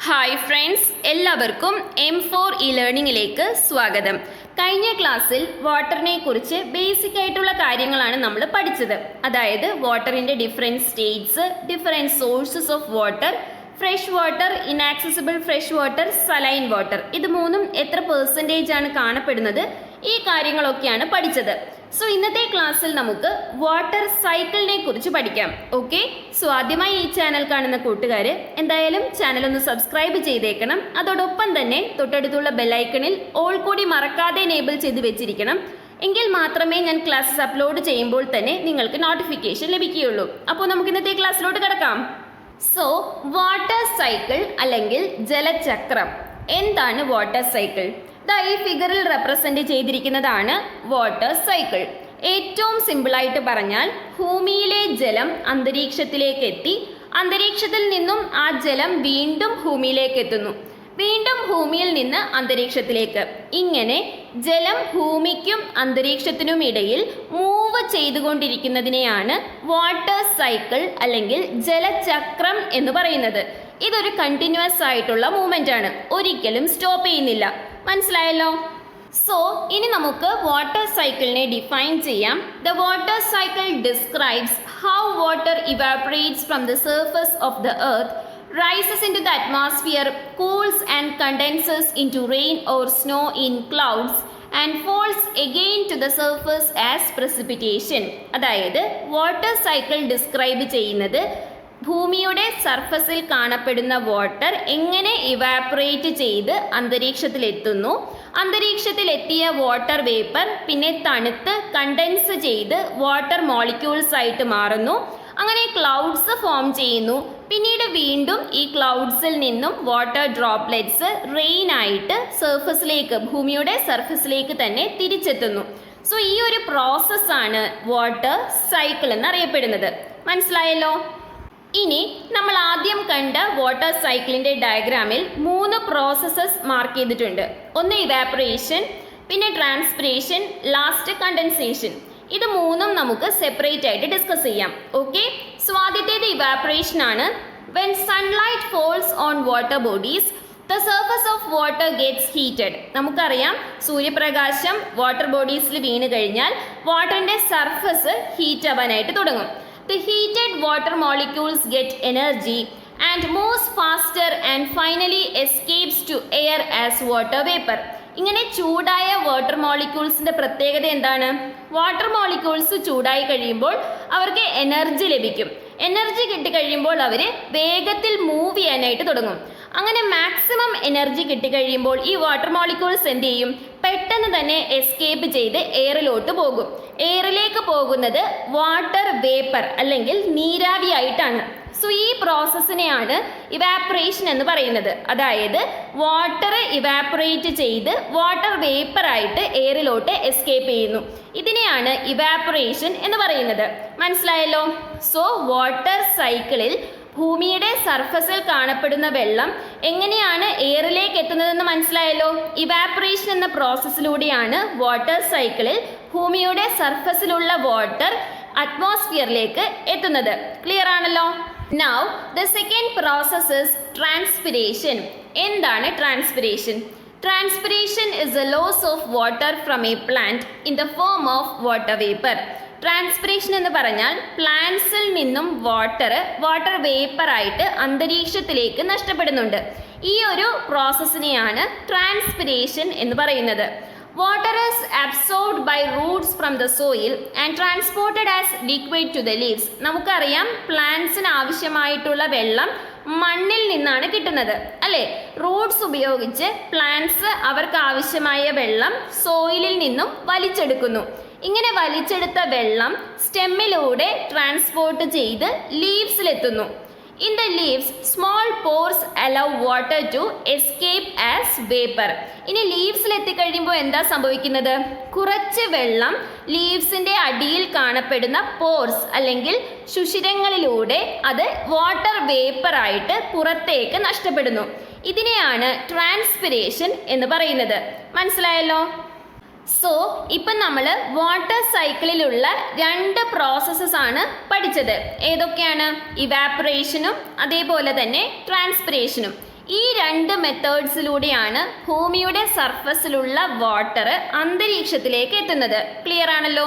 Hi friends, എല്ലാവർക്കും M4 ലേണിംഗിലേക്ക് സ്വാഗതം. കഴിഞ്ഞ ക്ലാസ്സിൽ വാട്ടറിനെ കുറിച്ച് ബേസിക് ആയിട്ടുള്ള കാര്യങ്ങളാണ് നമ്മൾ പഠിച്ചത്. അതായത് വാട്ടറിൻ്റെ different states, different sources of water, fresh water, inaccessible fresh water, saline water, ഇത് മൂന്നും എത്ര പെർസെൻറ്റേജ് ആണ് കാണപ്പെടുന്നത്, ഈ കാര്യങ്ങളൊക്കെയാണ് പഠിച്ചത്. സോ ഇന്നത്തെ ക്ലാസ്സിൽ നമുക്ക് വാട്ടർ സൈക്കിളിനെ കുറിച്ച് പഠിക്കാം. ഓക്കെ, സോ ആദ്യമായി ഈ ചാനൽ കാണുന്ന കൂട്ടുകാർ എന്തായാലും ചാനൽ ഒന്ന് സബ്സ്ക്രൈബ് ചെയ്തേക്കണം. അതോടൊപ്പം തന്നെ തൊട്ടടുത്തുള്ള ബെല്ലൈക്കണിൽ ഓൾ കൂടി മറക്കാതെ എനേബിൾ ചെയ്ത് വെച്ചിരിക്കണം. എങ്കിൽ മാത്രമേ ഞാൻ ക്ലാസ്സസ് അപ്ലോഡ് ചെയ്യുമ്പോൾ തന്നെ നിങ്ങൾക്ക് നോട്ടിഫിക്കേഷൻ ലഭിക്കുകയുള്ളൂ. അപ്പോൾ നമുക്ക് ഇന്നത്തെ ക്ലാസ്സിലോട്ട് കിടക്കാം. സോ വാട്ടർ സൈക്കിൾ അല്ലെങ്കിൽ ജലചക്രം. എന്താണ് വാട്ടർ സൈക്കിൾ? ഈ ഫിഗറിൽ റെപ്രസെന്റ് ചെയ്തിരിക്കുന്നതാണ് വാട്ടർ സൈക്കിൾ. ഏറ്റവും സിമ്പിളായിട്ട് പറഞ്ഞാൽ ഭൂമിയിലെ ജലം അന്തരീക്ഷത്തിലേക്ക് എത്തി, അന്തരീക്ഷത്തിൽ നിന്നും ആ ജലം വീണ്ടും ഭൂമിയിലേക്ക് എത്തുന്നു, വീണ്ടും ഭൂമിയിൽ നിന്ന് അന്തരീക്ഷത്തിലേക്ക്. ഇങ്ങനെ ജലം ഭൂമിക്കും അന്തരീക്ഷത്തിനും ഇടയിൽ മൂവ് ചെയ്തുകൊണ്ടിരിക്കുന്നതിനെയാണ് വാട്ടർ സൈക്കിൾ അല്ലെങ്കിൽ ജലചക്രം എന്ന് പറയുന്നത്. ഇതൊരു കണ്ടിന്യൂസ് ആയിട്ടുള്ള മൂവ്മെന്റ് ആണ്, ഒരിക്കലും സ്റ്റോപ്പ് ചെയ്യുന്നില്ല. മനസ്സിലായല്ലോ? സോ ഇനി നമുക്ക് വാട്ടർ സൈക്കിളിനെ ഡിഫൈൻ ചെയ്യാം. The water cycle describes how water evaporates from the surface of the earth, rises into the atmosphere, cools and condenses into rain or snow in clouds and falls again to the surface as precipitation. അതായത് water cycle describe ചെയ്യുന്നത് ഭൂമിയുടെ സർഫസിൽ കാണപ്പെടുന്ന water എങ്ങനെ evaporate ചെയ്ത് അന്തരീക്ഷത്തിലെത്തുന്നു, അന്തരീക്ഷത്തിലെത്തിയ water vapour പിന്നെ തണുത്ത് contents ചെയ്ത് വാട്ടർ മോളിക്യൂൾസ് ആയിട്ട് മാറുന്നു, അങ്ങനെ ക്ലൗഡ്സ് ഫോം ചെയ്യുന്നു, പിന്നീട് വീണ്ടും ഈ ക്ലൗഡ്സിൽ നിന്നും വാട്ടർ ഡ്രോപ്ലെറ്റ്സ് റെയിൻ ആയിട്ട് സർഫസിലേക്ക്, ഭൂമിയുടെ സർഫസിലേക്ക് തന്നെ തിരിച്ചെത്തുന്നു. സോ ഈ ഒരു പ്രോസസ്സാണ് വാട്ടർ സൈക്കിൾ എന്നറിയപ്പെടുന്നത്. മനസ്സിലായല്ലോ? ഇനി നമ്മൾ ആദ്യം കണ്ട വാട്ടർ സൈക്കിളിൻ്റെ ഡയഗ്രാമിൽ 3 പ്രോസസ്സസ് മാർക്ക് ചെയ്തിട്ടുണ്ട്. ഒന്ന് ഇവാപറേഷൻ, പിന്നെ ട്രാൻസ്പിറേഷൻ, ലാസ്റ്റ് കണ്ടൻസേഷൻ. ഇത് മൂന്നും നമുക്ക് സെപ്പറേറ്റ് ആയിട്ട് ഡിസ്കസ് ചെയ്യാം. ഓക്കെ, സോ ആദ്യത്തേത് ഇവാപറേഷൻ ആണ്. When sunlight falls on water bodies, the surface of water gets heated. നമുക്കറിയാം, സൂര്യപ്രകാശം വാട്ടർ ബോഡീസിൽ വീണ് കഴിഞ്ഞാൽ വാട്ടറിൻ്റെ സർഫസ് ഹീറ്റ് ആവാനായിട്ട് തുടങ്ങും. The heated water molecules get energy and moves faster and finally escapes to air as water vapor. ഇങ്ങനെ ചൂടായ water മോളിക്യൂൾസിൻ്റെ പ്രത്യേകത എന്താണ്? വാട്ടർ മോളിക്യൂൾസ് ചൂടായി കഴിയുമ്പോൾ അവർക്ക് എനർജി ലഭിക്കും. എനർജി കിട്ടിക്കഴിയുമ്പോൾ അവർ വേഗത്തിൽ മൂവ് ചെയ്യാനായിട്ട് തുടങ്ങും. അങ്ങനെ മാക്സിമം എനർജി കിട്ടിക്കഴിയുമ്പോൾ ഈ വാട്ടർ മോളിക്യൂൾസ് എന്ത് ചെയ്യും? പെട്ടെന്ന് തന്നെ എസ്കേപ്പ് ചെയ്ത് എയറിലോട്ട് പോകും. എയറിലേക്ക് പോകുന്നത് വാട്ടർ വേപ്പർ അല്ലെങ്കിൽ നീരാവി ആയിട്ടാണ്. സോ ഈ പ്രോസസ്സിനെയാണ് ഇവാപറേഷൻ എന്ന് പറയുന്നത്. അതായത് വാട്ടർ ഇവാപറേറ്റ് ചെയ്ത് വാട്ടർ വേപ്പർ ആയിട്ട് എയറിലോട്ട് എസ്കേപ്പ് ചെയ്യുന്നു. ഇതിനെയാണ് ഇവാപറേഷൻ എന്ന് പറയുന്നത്. മനസ്സിലായല്ലോ? സോ വാട്ടർ സൈക്കിളിൽ ഭൂമിയുടെ സർഫസിൽ കാണപ്പെടുന്ന വെള്ളം എങ്ങനെയാണ് എയറിലേക്ക് എത്തുന്നതെന്ന് മനസ്സിലായല്ലോ? ഇവാപറേഷൻ എന്ന പ്രോസസ്സിലൂടെയാണ് വാട്ടർ സൈക്കിളിൽ ഭൂമിയുടെ സർഫസിലുള്ള വാട്ടർ അറ്റ്മോസ്ഫിയറിലേക്ക് എത്തുന്നത്. ക്ലിയർ ആണല്ലോ? Now the second process is transpiration. എന്താണ് transpiration? Transpiration is a loss of water from a plant in the form of water vapour. Transpiration എന്ന് പറഞ്ഞാൽ പ്ലാന്റ്സിൽ നിന്നും വാട്ടർ വേപ്പറായിട്ട് അന്തരീക്ഷത്തിലേക്ക് നഷ്ടപ്പെടുന്നുണ്ട്. ഈ ഒരു പ്രോസസ്സിനെയാണ് ട്രാൻസ്പിറേഷൻ എന്ന് പറയുന്നത്. Water is absorbed by roots from the soil and transported as liquid to the leaves. നമുക്കറിയാം, പ്ലാന്റ്സിന് ആവശ്യമായിട്ടുള്ള വെള്ളം മണ്ണിൽ നിന്നാണ് കിട്ടുന്നത്, അല്ലേ? റൂട്ട്സ് ഉപയോഗിച്ച് പ്ലാന്റ്സ് അവർക്ക് ആവശ്യമായ വെള്ളം സോയിലിൽ നിന്നും വലിച്ചെടുക്കുന്നു. ഇങ്ങനെ വലിച്ചെടുത്ത വെള്ളം സ്റ്റെമ്മിലൂടെ ട്രാൻസ്പോർട്ട് ചെയ്ത് ലീവ്സിലെത്തുന്നു. In the leaves small pores allow water to escape as vapour. ഇനി ലീവ്സിലെത്തിക്കഴിയുമ്പോൾ എന്താ സംഭവിക്കുന്നത്? കുറച്ച് വെള്ളം ലീവ്സിൻ്റെ അടിയിൽ കാണപ്പെടുന്ന പോർസ് അല്ലെങ്കിൽ സുഷിരങ്ങളിലൂടെ അത് വാട്ടർ വേപ്പറായിട്ട് പുറത്തേക്ക് നഷ്ടപ്പെടുന്നു. ഇതിനെയാണ് ട്രാൻസ്പിറേഷൻ എന്ന് പറയുന്നത്. മനസ്സിലായല്ലോ? സോ ഇപ്പം നമ്മൾ വാട്ടർ സൈക്കിളിലുള്ള 2 പ്രോസസ്സസ് ആണ് പഠിച്ചത്. ഏതൊക്കെയാണ്? ഇവാപറേഷനും അതേപോലെ തന്നെ ട്രാൻസ്പിറേഷനും. ഈ രണ്ട് മെത്തേഡ്സിലൂടെയാണ് ഭൂമിയുടെ സർഫസിലുള്ള വാട്ടർ അന്തരീക്ഷത്തിലേക്ക് എത്തുന്നത്. ക്ലിയർ ആണല്ലോ.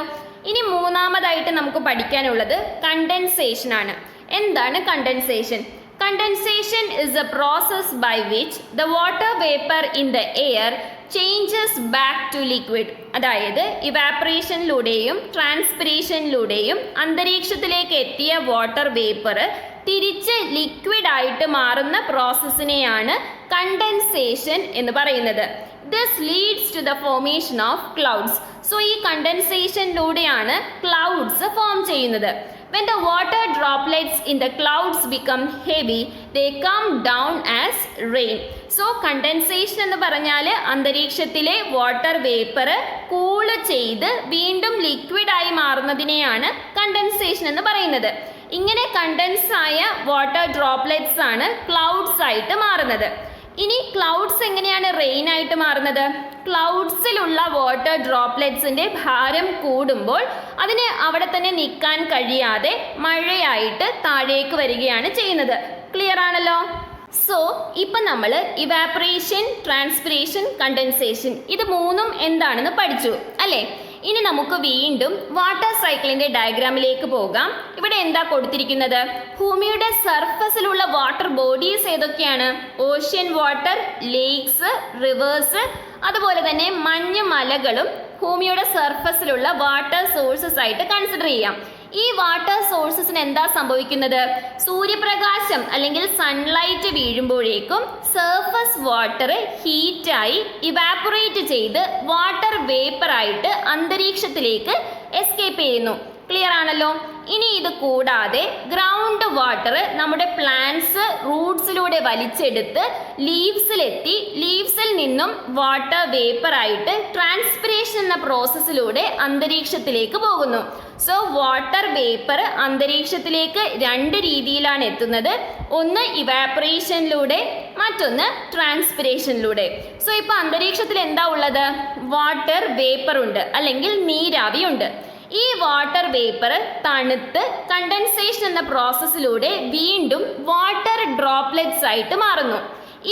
ഇനി മൂന്നാമതായിട്ട് നമുക്ക് പഠിക്കാനുള്ളത് കണ്ടൻസേഷൻ ആണ്. എന്താണ് condensation? Condensation is a process by which the water vapor in the air changes back to liquid. അതായത് ഇവാപ്പറേഷനിലൂടെയും ട്രാൻസ്പിറേഷനിലൂടെയും അന്തരീക്ഷത്തിലേക്ക് എത്തിയ വാട്ടർ വേപ്പർ തിരിച്ച് ലിക്വിഡ് ആയിട്ട് മാറുന്ന പ്രോസസ്സിനെയാണ് കണ്ടൻസേഷൻ എന്ന് പറയുന്നത്. This leads to the formation of clouds. So ഈ കണ്ടൻസേഷനിലൂടെയാണ് ക്ലൗഡ്സ് ഫോം ചെയ്യുന്നത്. When the water droplets in the clouds become heavy, they come down as rain. So condensation എന്ന് പറഞ്ഞാൽ അന്തരീക്ഷത്തിലെ വാട്ടർ വേപ്പർ കൂൾ ചെയ്ത് വീണ്ടും ലിക്വിഡ് ആയി മാറുന്നതിനെയാണ് കണ്ടൻസേഷൻ എന്ന് പറയുന്നത്. ഇങ്ങനെ കണ്ടൻസ് ആയ വാട്ടർ ഡ്രോപ്ലെറ്റ്സ് ആണ് ക്ലൗഡ്സ് ആയിട്ട് മാറുന്നത്. ഇനി ക്ലൗഡ്സ് എങ്ങനെയാണ് റെയിൻ ആയിട്ട് മാറുന്നത്? ക്ലൗഡ്സിലുള്ള വാട്ടർ ഡ്രോപ്ലെറ്റ്സിന്റെ ഭാരം കൂടുമ്പോൾ അതിന് അവിടെ തന്നെ നിൽക്കാൻ കഴിയാതെ മഴയായിട്ട് താഴേക്ക് വരികയാണ് ചെയ്യുന്നത്. ക്ലിയർ ആണല്ലോ. സോ ഇപ്പം നമ്മൾ ഇവാപ്പറേഷൻ, ട്രാൻസ്പിറേഷൻ, കണ്ടൻസേഷൻ ഇത് മൂന്നും എന്താണെന്ന് പഠിച്ചു അല്ലേ? ഇനി നമുക്ക് വീണ്ടും വാട്ടർ സൈക്കിളിന്റെ ഡയഗ്രാമിലേക്ക് പോകാം. ഇവിടെ എന്താ കൊടുത്തിരിക്കുന്നത്? ഭൂമിയുടെ സർഫസിലുള്ള വാട്ടർ ബോഡീസ് ഏതൊക്കെയാണ്? ഓഷ്യൻ വാട്ടർ, ലേക്സ്, റിവേഴ്സ്, അതുപോലെ തന്നെ മഞ്ഞ് മലകളും ഭൂമിയുടെ സർഫസിലുള്ള വാട്ടർ സോഴ്സസ് ആയിട്ട് കൺസിഡർ ചെയ്യാം. ഈ വാട്ടർ സോഴ്സസിന് എന്താ സംഭവിക്കുന്നത്? സൂര്യപ്രകാശം അല്ലെങ്കിൽ സൺലൈറ്റ് വീഴുമ്പോഴേക്കും സർഫസ് വാട്ടർ ഹീറ്റായി ഇവാപ്പറേറ്റ് ചെയ്ത് വാട്ടർ വേപ്പറായിട്ട് അന്തരീക്ഷത്തിലേക്ക് എസ്കേപ്പ് ചെയ്യുന്നു. ക്ലിയർ ആണല്ലോ. ഇനി ഇത് കൂടാതെ ഗ്രൗണ്ട് വാട്ടർ നമ്മുടെ പ്ലാന്റ്സ് റൂട്ട്സിലൂടെ വലിച്ചെടുത്ത് ലീവ്സിലെത്തി ലീവ്സിൽ നിന്നും വാട്ടർ വേപ്പറായിട്ട് ട്രാൻസ്പിറേഷൻ എന്ന പ്രോസസ്സിലൂടെ അന്തരീക്ഷത്തിലേക്ക് പോകുന്നു. സോ വാട്ടർ വേപ്പർ അന്തരീക്ഷത്തിലേക്ക് രണ്ട് രീതിയിലാണ് എത്തുന്നത്. ഒന്ന് ഇവാപ്പറേഷനിലൂടെ, മറ്റൊന്ന് ട്രാൻസ്പിറേഷനിലൂടെ. സോ ഇപ്പോൾ അന്തരീക്ഷത്തിൽ എന്താ ഉള്ളത്? വാട്ടർ വേപ്പർ ഉണ്ട് അല്ലെങ്കിൽ നീരാവി ഉണ്ട്. ഈ വാട്ടർ വേപ്പർ തണുത്ത് കണ്ടൻസേഷൻ എന്ന പ്രോസസ്സിലൂടെ വീണ്ടും വാട്ടർ ഡ്രോപ്ലെറ്റ്സ് ആയിട്ട് മാറുന്നു.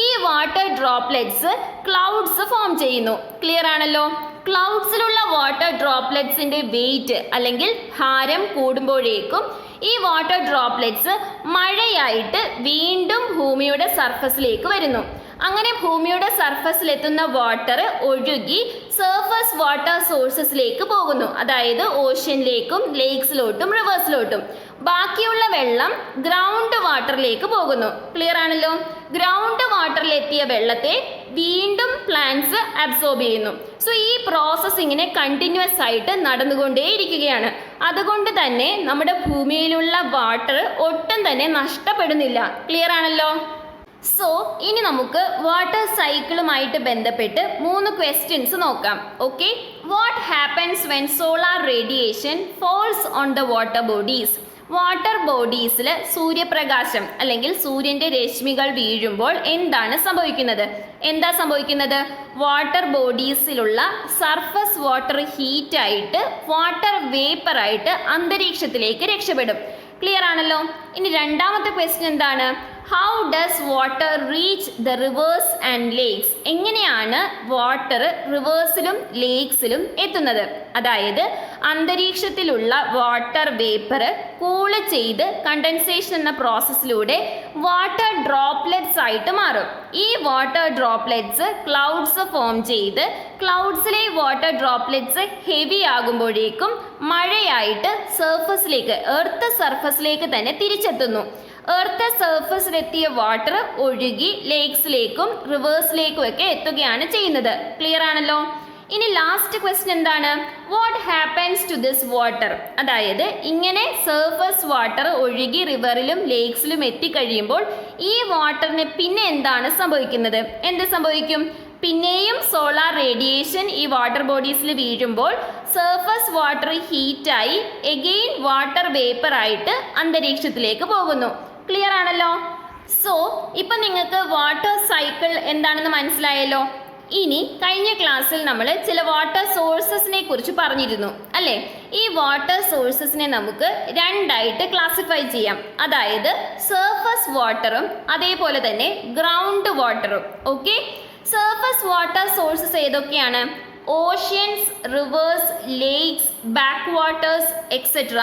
ഈ വാട്ടർ ഡ്രോപ്ലെറ്റ്സ് ക്ലൗഡ്സ് ഫോം ചെയ്യുന്നു. ക്ലിയർ ആണല്ലോ. ക്ലൗഡ്സിലുള്ള വാട്ടർ ഡ്രോപ്ലെറ്റ്സിന്റെ വെയിറ്റ് അല്ലെങ്കിൽ ഭാരം കൂടുമ്പോഴേക്കും ഈ വാട്ടർ ഡ്രോപ്ലെറ്റ്സ് മഴയായിട്ട് വീണ്ടും ഭൂമിയുടെ സർഫസിലേക്ക് വരുന്നു. അങ്ങനെ ഭൂമിയുടെ സർഫസിലെത്തുന്ന വാട്ടർ ഒഴുകി സർഫസ് വാട്ടർ സോഴ്സസിലേക്ക് പോകുന്നു. അതായത് ഓഷ്യനിലേക്കും ലേക്സിലോട്ടും റിവേഴ്സിലോട്ടും. ബാക്കിയുള്ള വെള്ളം ഗ്രൗണ്ട് വാട്ടറിലേക്ക് പോകുന്നു. ക്ലിയർ ആണല്ലോ. ഗ്രൗണ്ട് വാട്ടറിലെത്തിയ വെള്ളത്തെ വീണ്ടും പ്ലാന്റ്സ് അബ്സോർബ് ചെയ്യുന്നു. സോ ഈ പ്രോസസ് ഇങ്ങനെ കണ്ടിന്യൂസ് ആയിട്ട് നടന്നുകൊണ്ടേയിരിക്കുകയാണ്. അതുകൊണ്ട് തന്നെ നമ്മുടെ ഭൂമിയിലുള്ള വാട്ടർ ഒട്ടും തന്നെ നഷ്ടപ്പെടുന്നില്ല. ക്ലിയർ ആണല്ലോ. സോ ഇനി നമുക്ക് വാട്ടർ സൈക്കിളുമായിട്ട് ബന്ധപ്പെട്ട് 3 ക്വസ്റ്റ്യൻസ് നോക്കാം. Okay. What happens when solar radiation falls on the water bodies? Water ബോഡീസിൽ സൂര്യപ്രകാശം അല്ലെങ്കിൽ സൂര്യന്റെ രശ്മികൾ വീഴുമ്പോൾ എന്താണ് സംഭവിക്കുന്നത്? എന്താ സംഭവിക്കുന്നത്? വാട്ടർ ബോഡീസിലുള്ള സർഫസ് വാട്ടർ ഹീറ്റായിട്ട് വാട്ടർ വേപ്പറായിട്ട് അന്തരീക്ഷത്തിലേക്ക് രക്ഷപ്പെടും. ക്ലിയർ ആണല്ലോ. ഇനി രണ്ടാമത്തെ ക്വസ്റ്റ്യൻ എന്താണ്? How does water reach the rivers and lakes? എങ്ങനെയാണ് വാട്ടർ റിവേഴ്സിലും ലേക്സിലും എത്തുന്നത്? അതായത് അന്തരീക്ഷത്തിലുള്ള വാട്ടർ വേപ്പർ കൂള് ചെയ്ത് കണ്ടൻസേഷൻ എന്ന പ്രോസസ്സിലൂടെ വാട്ടർ ഡ്രോപ്ലെറ്റ്സ് ആയിട്ട് മാറും. ഈ വാട്ടർ ഡ്രോപ്ലെറ്റ്സ് ക്ലൗഡ്സ് ഫോം ചെയ്ത് ക്ലൗഡ്സിലെ വാട്ടർ ഡ്രോപ്ലെറ്റ്സ് ഹെവി ആകുമ്പോഴേക്കും മഴയായിട്ട് സർഫസിലേക്ക്, എർത്ത് സർഫസിലേക്ക് തന്നെ തിരിച്ചെത്തുന്നു. എർത്ത് സർഫസിലെത്തിയ വാട്ടർ ഒഴുകി ലേക്സിലേക്കും റിവേഴ്സിലേക്കും ഒക്കെ എത്തുകയാണ് ചെയ്യുന്നത്. ക്ലിയർ ആണല്ലോ. ഇനി ലാസ്റ്റ് ക്വസ്റ്റ്യൻ എന്താണ്? What happens to this water? അതായത് ഇങ്ങനെ സർഫസ് വാട്ടർ ഒഴുകി റിവറിലും ലേക്സിലും എത്തിക്കഴിയുമ്പോൾ ഈ വാട്ടറിന് പിന്നെ എന്താണ് സംഭവിക്കുന്നത്? എന്ത് സംഭവിക്കും? പിന്നെയും സോളാർ റേഡിയേഷൻ ഈ വാട്ടർ ബോഡീസിൽ വീഴുമ്പോൾ സർഫസ് വാട്ടർ ഹീറ്റായി എഗെയിൻ വാട്ടർ വേപ്പറായിട്ട് അന്തരീക്ഷത്തിലേക്ക് പോകുന്നു. ക്ലിയർ ആണല്ലോ. സോ ഇപ്പം നിങ്ങൾക്ക് വാട്ടർ സൈക്കിൾ എന്താണെന്ന് മനസ്സിലായല്ലോ. ഇനി കഴിഞ്ഞ ക്ലാസ്സിൽ നമ്മൾ ചില വാട്ടർ സോഴ്സസിനെ കുറിച്ച് പറഞ്ഞിരുന്നു അല്ലേ? ഈ വാട്ടർ സോഴ്സസിനെ നമുക്ക് രണ്ടായിട്ട് ക്ലാസിഫൈ ചെയ്യാം. അതായത് സർഫസ് വാട്ടറും അതേപോലെ തന്നെ ഗ്രൗണ്ട് വാട്ടറും. ഓക്കെ, സർഫസ് വാട്ടർ സോഴ്സസ് ഏതൊക്കെയാണ്? Oceans, rivers, lakes, backwaters etcetera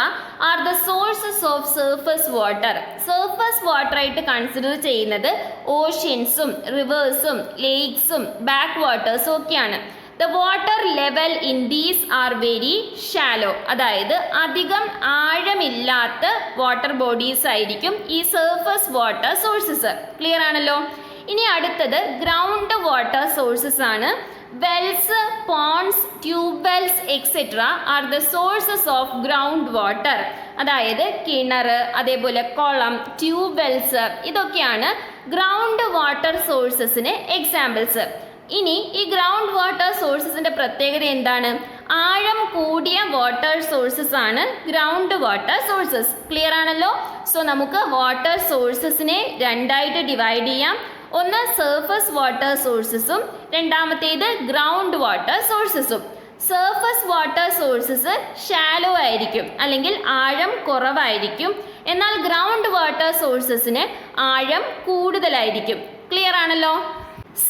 are the sources of surface water. Surface water ആയിട്ട് കൺസിഡർ ചെയ്യുന്നത് ഓഷ്യൻസും റിവേഴ്സും ലേക്സും ബാക്ക് വാട്ടേഴ്സും ഒക്കെയാണ്. The water level in these are very shallow. അതായത് അധികം ആഴമില്ലാത്ത വാട്ടർ ബോഡീസ് ആയിരിക്കും ഈ സർഫസ് വാട്ടർ സോഴ്സസ്. ക്ലിയർ ആണല്ലോ? ഇനി അടുത്തത് ഗ്രൗണ്ട് വാട്ടർ സോഴ്സസ് ആണ്. Wells, ponds, tube wells etcetera are the sources of ground water. അതായത് കിണർ, അതേപോലെ കുളം, ട്യൂബ് വെൽസ് ഇതൊക്കെയാണ് ഗ്രൗണ്ട് വാട്ടർ സോഴ്സസിന് എക്സാമ്പിൾസ്. ഇനി ഈ ഗ്രൗണ്ട് വാട്ടർ സോഴ്സസിന്റെ പ്രത്യേകത എന്താണ്? ആഴം കൂടിയ വാട്ടർ സോഴ്സസ് ആണ് ഗ്രൗണ്ട് വാട്ടർ സോഴ്സസ്. ക്ലിയർ ആണല്ലോ? സോ നമുക്ക് വാട്ടർ സോഴ്സസിനെ രണ്ടായിട്ട് ഡിവൈഡ് ചെയ്യാം. ഒന്ന് സർഫസ് വാട്ടർ സോഴ്സസും രണ്ടാമത്തേത് ഗ്രൗണ്ട് വാട്ടർ സോഴ്സസും. സർഫസ് വാട്ടർ സോഴ്സസ് ഷാലോ ആയിരിക്കും, അല്ലെങ്കിൽ ആഴം കുറവായിരിക്കും. എന്നാൽ ഗ്രൗണ്ട് വാട്ടർ സോഴ്സസിന് ആഴം കൂടുതലായിരിക്കും. ക്ലിയർ ആണല്ലോ?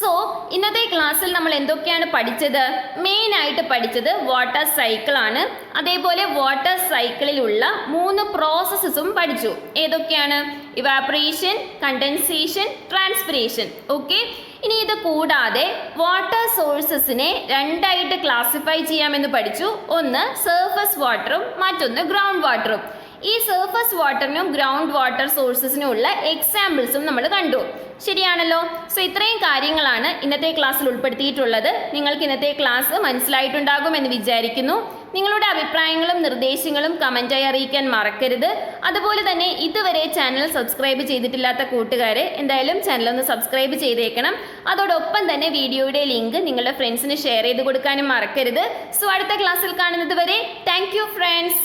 സോ ഇന്നത്തെ ക്ലാസ്സിൽ നമ്മൾ എന്തൊക്കെയാണ് പഠിച്ചത്? മെയിൻ ആയിട്ട് പഠിച്ചത് വാട്ടർ സൈക്കിൾ ആണ്. അതേപോലെ വാട്ടർ സൈക്കിളിലുള്ള 3 പ്രോസസ്സസും പഠിച്ചു. ഏതൊക്കെയാണ്? Evaporation, condensation, transpiration. ഓക്കെ, ഇനി ഇത് കൂടാതെ വാട്ടർ സോഴ്സസിനെ രണ്ടായിട്ട് ക്ലാസിഫൈ ചെയ്യാമെന്ന് പഠിച്ചു. ഒന്ന് സർഫസ് വാട്ടറും മറ്റൊന്ന് ഗ്രൗണ്ട് വാട്ടറും. ഈ സർഫസ് വാട്ടറിനും ഗ്രൗണ്ട് വാട്ടർ സോഴ്സസിനും ഉള്ള എക്സാമ്പിൾസും നമ്മൾ കണ്ടു. ശരിയാണല്ലോ? സോ ഇത്രയും കാര്യങ്ങളാണ് ഇന്നത്തെ ക്ലാസ്സിൽ ഉൾപ്പെടുത്തിയിട്ടുള്ളത്. നിങ്ങൾക്ക് ഇന്നത്തെ ക്ലാസ് മനസ്സിലായിട്ടുണ്ടാകുമെന്ന് വിചാരിക്കുന്നു. നിങ്ങളുടെ അഭിപ്രായങ്ങളും നിർദ്ദേശങ്ങളും കമൻറ്റായി അറിയിക്കാൻ മറക്കരുത്. അതുപോലെ തന്നെ ഇതുവരെ ചാനൽ സബ്സ്ക്രൈബ് ചെയ്തിട്ടില്ലാത്ത കൂട്ടുകാരെ എന്തായാലും ചാനൽ ഒന്ന് സബ്സ്ക്രൈബ് ചെയ്തേക്കണം. അതോടൊപ്പം തന്നെ വീഡിയോയുടെ ലിങ്ക് നിങ്ങളുടെ ഫ്രണ്ട്സിന് ഷെയർ ചെയ്ത് കൊടുക്കാനും മറക്കരുത്. സോ അടുത്ത ക്ലാസ്സിൽ കാണുന്നത് വരെ താങ്ക് യു ഫ്രണ്ട്സ്.